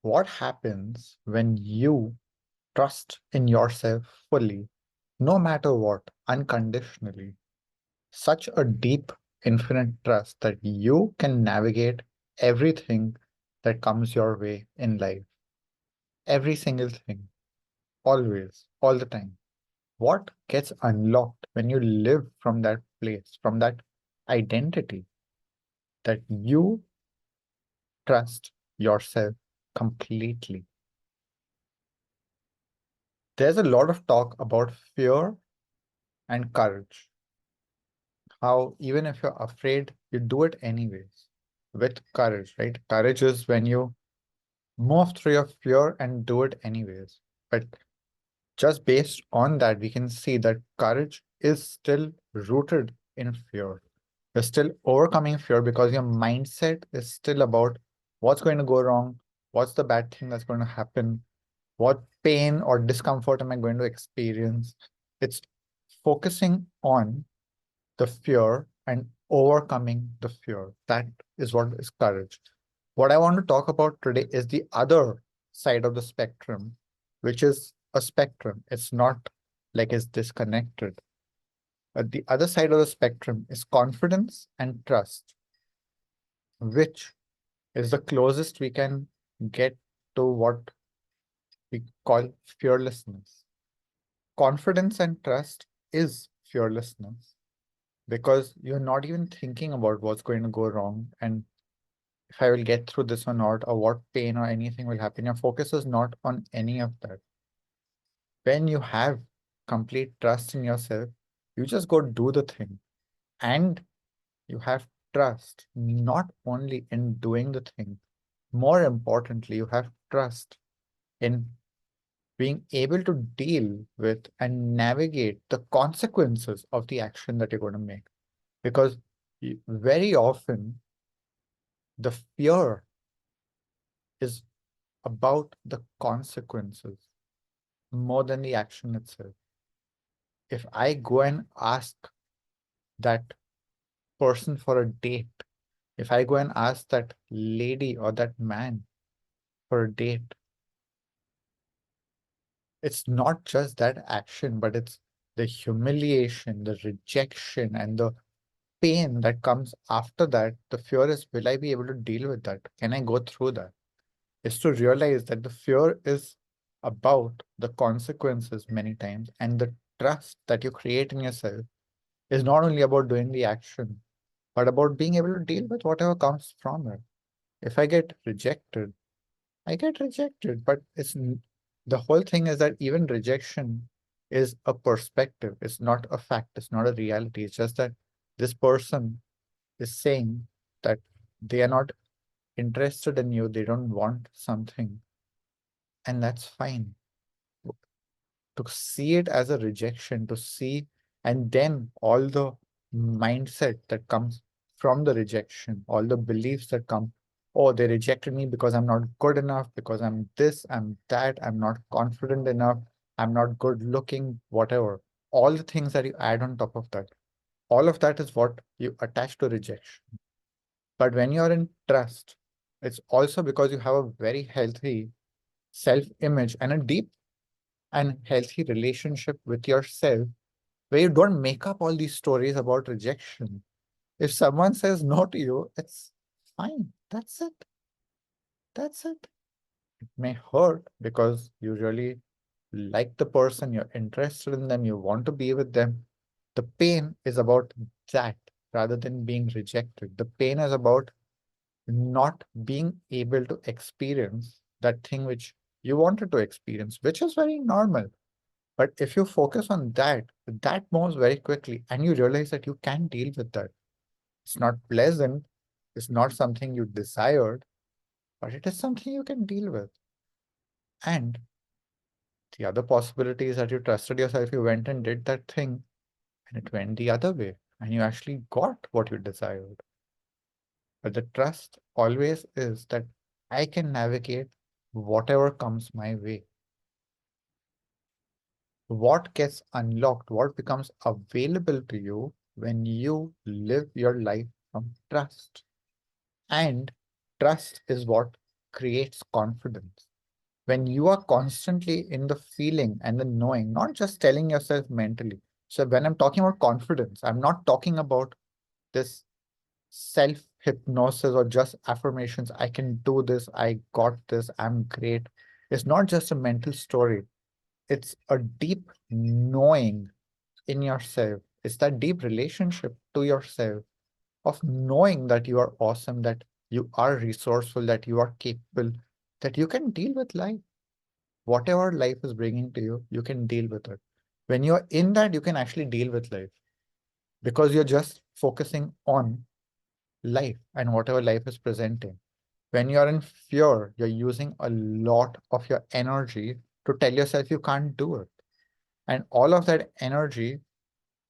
What happens when you trust in yourself fully, no matter what, unconditionally? Such a deep, infinite trust that you can navigate everything that comes your way in life. Every single thing, always, all the time. What gets unlocked when you live from that place, from that identity that you trust yourself completely? There's a lot of talk about fear and courage. How even if you're afraid, you do it anyways with courage, right? Courage is when you move through your fear and do it anyways. But just based on that, we can see that courage is still rooted in fear. You're still overcoming fear because your mindset is still about what's going to go wrong, what's the bad thing that's going to happen, what pain or discomfort am I going to experience. It's focusing on the fear and overcoming the fear. That is what is courage. What I want to talk about today is the other side of the spectrum, which is a spectrum. It's not like it's disconnected. But the other side of the spectrum is confidence and trust, which is the closest we can get to what we call fearlessness. Confidence and trust is fearlessness because you're not even thinking about what's going to go wrong and if I will get through this or not, or what pain or anything will happen. Your focus is not on any of that. When you have complete trust in yourself, you just go do the thing. And you have trust not only in doing the thing, more importantly, you have trust in being able to deal with and navigate the consequences of the action that you're going to make. Because very often the fear is about the consequences more than the action itself. If I go and ask that person for a date, if I go and ask that lady or that man for a date, it's not just that action, but it's the humiliation, the rejection, and the pain that comes after that. The fear is, will I be able to deal with that? Can I go through that? Is to realize that the fear is about the consequences many times, and the trust that you create in yourself is not only about doing the action, but about being able to deal with whatever comes from it. If I get rejected, I get rejected, but the whole thing is that even rejection is a perspective. It's not a fact. It's not a reality. It's just that this person is saying that they are not interested in you. They don't want something, and that's fine. To see it as a rejection, to see, and then all the mindset that comes from the rejection, all the beliefs that come, oh, they rejected me because I'm not good enough, because I'm this, I'm that, I'm not confident enough, I'm not good looking, whatever. All the things that you add on top of that, all of that is what you attach to rejection. But when you're in trust, it's also because you have a very healthy self image and a deep and healthy relationship with yourself where you don't make up all these stories about rejection. If someone says no to you, it's fine. That's it. That's it. It may hurt because you really like the person, you're interested in them, you want to be with them. The pain is about that rather than being rejected. The pain is about not being able to experience that thing which you wanted to experience, which is very normal. But if you focus on that, that moves very quickly and you realize that you can deal with that. It's not pleasant, it's not something you desired, but it is something you can deal with. And the other possibility is that you trusted yourself, you went and did that thing, and it went the other way, and you actually got what you desired. But the trust always is that I can navigate whatever comes my way. What gets unlocked, what becomes available to you when you live your life from trust. And trust is what? creates confidence. When you are constantly in the feeling and the knowing, not just telling yourself mentally. So when I'm talking about confidence, I'm not talking about this self hypnosis or just affirmations. I can do this. I got this. I'm great. It's not just a mental story. It's a deep knowing in yourself. It's that deep relationship to yourself of knowing that you are awesome, that you are resourceful, that you are capable, that you can deal with life. Whatever life is bringing to you, you can deal with it. When you're in that, you can actually deal with life because you're just focusing on life and whatever life is presenting. When you're in fear, you're using a lot of your energy to tell yourself you can't do it. And all of that energy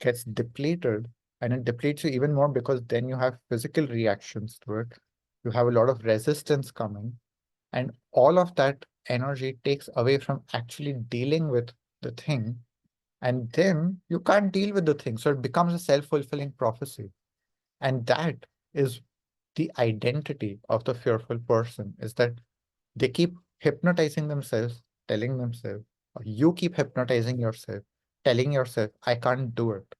gets depleted, and it depletes you even more because then you have physical reactions to it. You have a lot of resistance coming, and all of that energy takes away from actually dealing with the thing. And then you can't deal with the thing. So it becomes a self-fulfilling prophecy. And that is the identity of the fearful person, is that they keep hypnotizing themselves, telling themselves, or you keep hypnotizing yourself, telling yourself, I can't do it.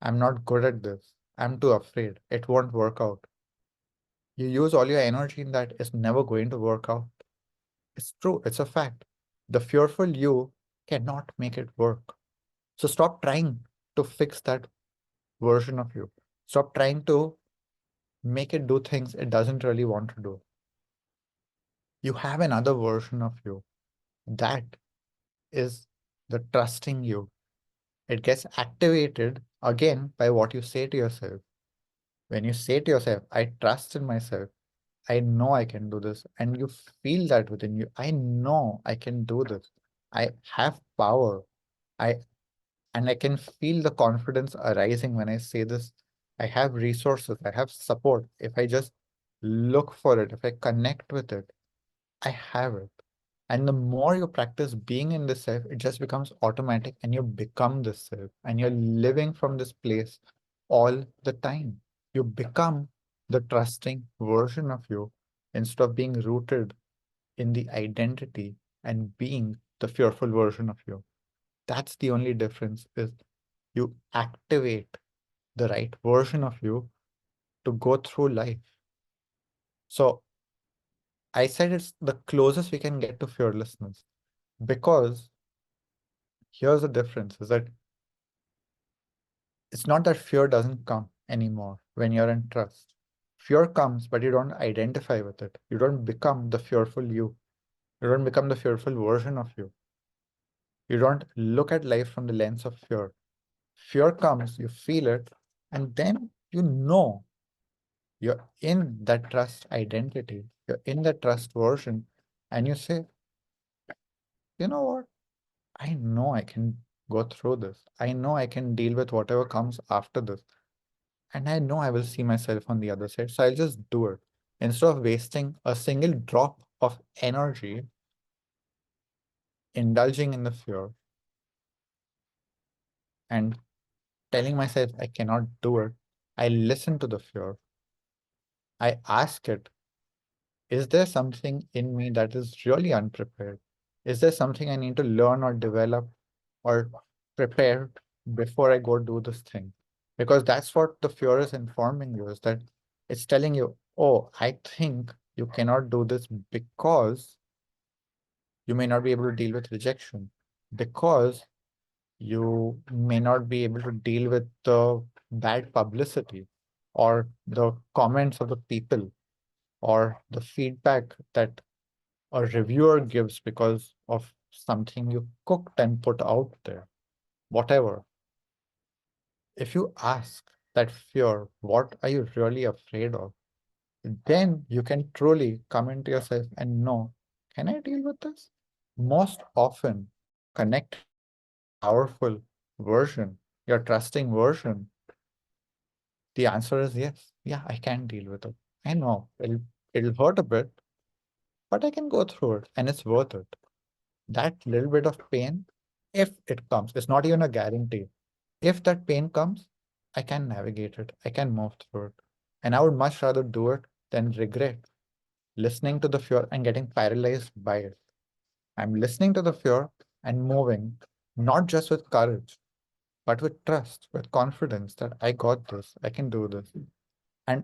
I'm not good at this. I'm too afraid. It won't work out. You use all your energy in that, it's never going to work out. It's true, it's a fact. The fearful you cannot make it work. So stop trying to fix that version of you. Stop trying to make it do things it doesn't really want to do. You have another version of you. That is the trusting you. It gets activated again by what you say to yourself. When you say to yourself, I trust in myself, I know I can do this, and you feel that within you, I know I can do this. I have power. I and I can feel the confidence arising when I say this. I have resources, I have support. If I just look for it, if I connect with it, I have it. And the more you practice being in the self, it just becomes automatic and you become the self and you're living from this place all the time. You become the trusting version of you instead of being rooted in the identity and being the fearful version of you. That's the only difference is you activate the right version of you to go through life. So I said it's the closest we can get to fearlessness because here's the difference is that it's not that fear doesn't come anymore when you're in trust. Fear comes, but you don't identify with it. You don't become the fearful you. You don't become the fearful version of you. You don't look at life from the lens of fear. Fear comes, you feel it, and then you know you're in that trust identity. You're in that trust version, and you say, you know what? I know I can go through this. I know I can deal with whatever comes after this. And I know I will see myself on the other side. So I'll just do it. Instead of wasting a single drop of energy indulging in the fear and telling myself I cannot do it, I listen to the fear. I ask it, is there something in me that is really unprepared? Is there something I need to learn or develop or prepare before I go do this thing? Because that's what the fear is informing you, is that it's telling you, oh, I think you cannot do this because you may not be able to deal with rejection, because you may not be able to deal with the bad publicity or the comments of the people or the feedback that a reviewer gives because of something you cooked and put out there, whatever. If you ask that fear, what are you really afraid of? Then you can truly come into yourself and know, can I deal with this? Most often, when you connect powerful version, your trusting version, the answer is yes. Yeah, I can deal with it. I know it'll hurt a bit, but I can go through it and it's worth it. That little bit of pain, if it comes, it's not even a guarantee. If that pain comes, I can navigate it. I can move through it. And I would much rather do it than regret listening to the fear and getting paralyzed by it. I'm listening to the fear and moving, not just with courage, but with trust, with confidence that I got this, I can do this. And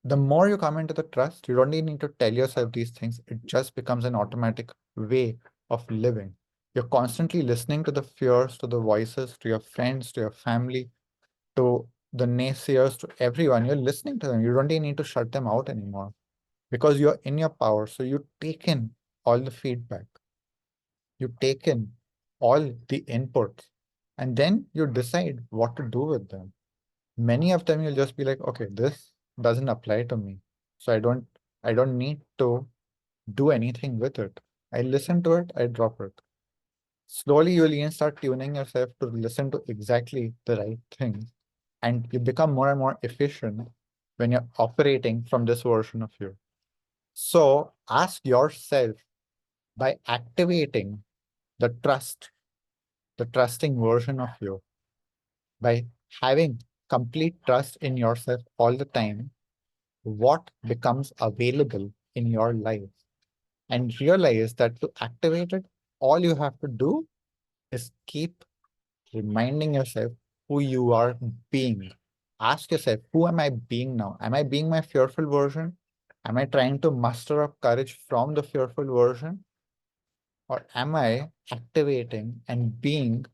the more you come into the trust, you don't even need to tell yourself these things. It just becomes an automatic way of living. You're constantly listening to the fears, to the voices, to your friends, to your family, to the naysayers, to everyone. You're listening to them. You don't even need to shut them out anymore because you're in your power. So you take in all the feedback, you take in all the inputs, and then you decide what to do with them. Many of them you'll just be like, okay, this doesn't apply to me. So I don't need to do anything with it. I listen to it, I drop it. Slowly you'll even start tuning yourself to listen to exactly the right things. And you become more and more efficient when you're operating from this version of you. So ask yourself, by activating the trust, the trusting version of you, by having complete trust in yourself all the time, what becomes available in your life, and realize that to activate it, all you have to do is keep reminding yourself who you are being. Ask yourself, who am I being now? Am I being my fearful version? Am I trying to muster up courage from the fearful version? Or am I activating and being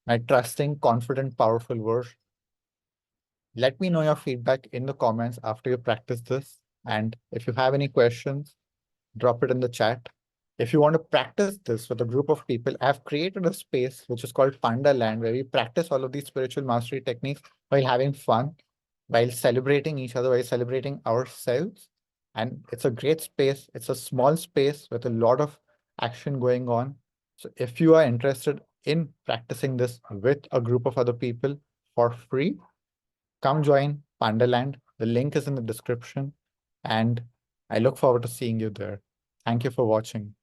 my trusting, confident, powerful version? Let me know your feedback in the comments after you practice this. And if you have any questions, drop it in the chat. If you want to practice this with a group of people, I've created a space which is called Panda Land, where we practice all of these spiritual mastery techniques while having fun, while celebrating each other, while celebrating ourselves. And it's a great space. It's a small space with a lot of action going on. So if you are interested in practicing this with a group of other people for free, come join Pandaland. The link is in the description, and I look forward to seeing you there. Thank you for watching.